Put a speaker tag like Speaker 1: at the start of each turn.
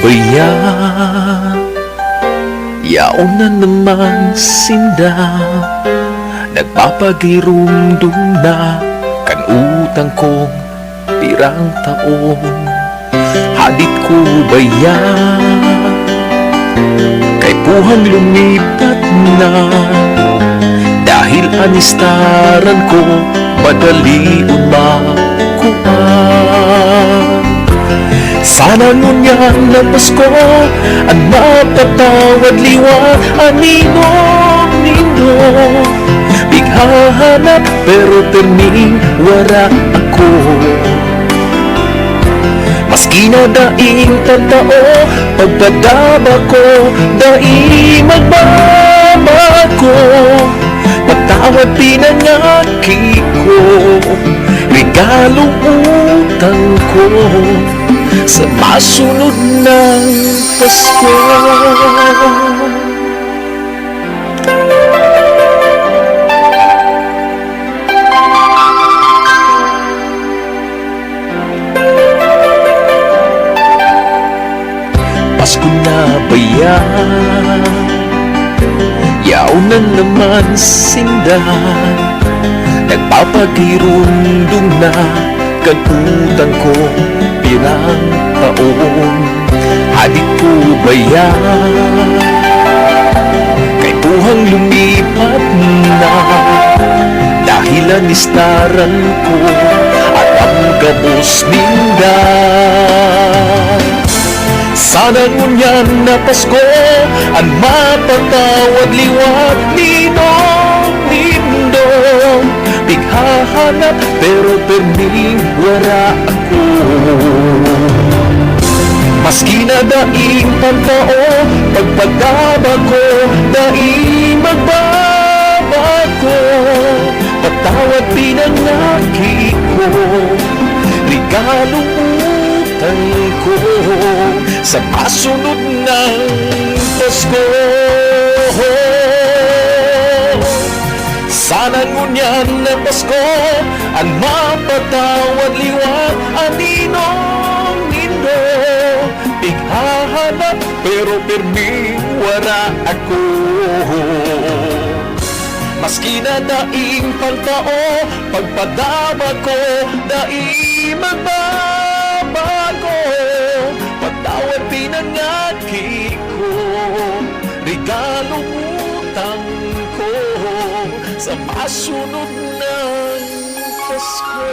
Speaker 1: ba yan? Yaon na naman sinda, nagpapagirumdum na kan utang kong pirang taon. Hadit ko ba yan? Kay puhang lumipat na, dahil anistaran ko madali umakuha. Sana ngunyan na Pasko ang mapatawad liwat aninong nindo. Bighahanap pero terning wara ako. Maski na daing tantao, pagpadaba ko, daing magbabago. Patawad pinangaki ko, regalong utang ko sa masunod ng Pasko. Pasko na ba yan? Yaon na naman sindahan, nagpapagirundong na kagutan ko pirang taon. Hadit ko ba yan? Kay puhang lumipat na, dahil anistaran ko at ang gabos ninda. Sana ngunyan na Pasko ang mapatawad liwat ninong nindo. Bighahanap pero perning wara ako. Maski na daing pantao, pagpadaba ko, daing magbabago. Patawad pinangaki ko, regalong utang ko sa masunod ng Pasko. Sana ngunyan na Pasko ang mapatawad liwat aninong nindo. Bighahanap pero pirming wara ako. Maski na daing pagtao, pagpadaba ko, daing magbabago. Patawad pinangaki ko, regalong utang ko sa masunod ng Pasko.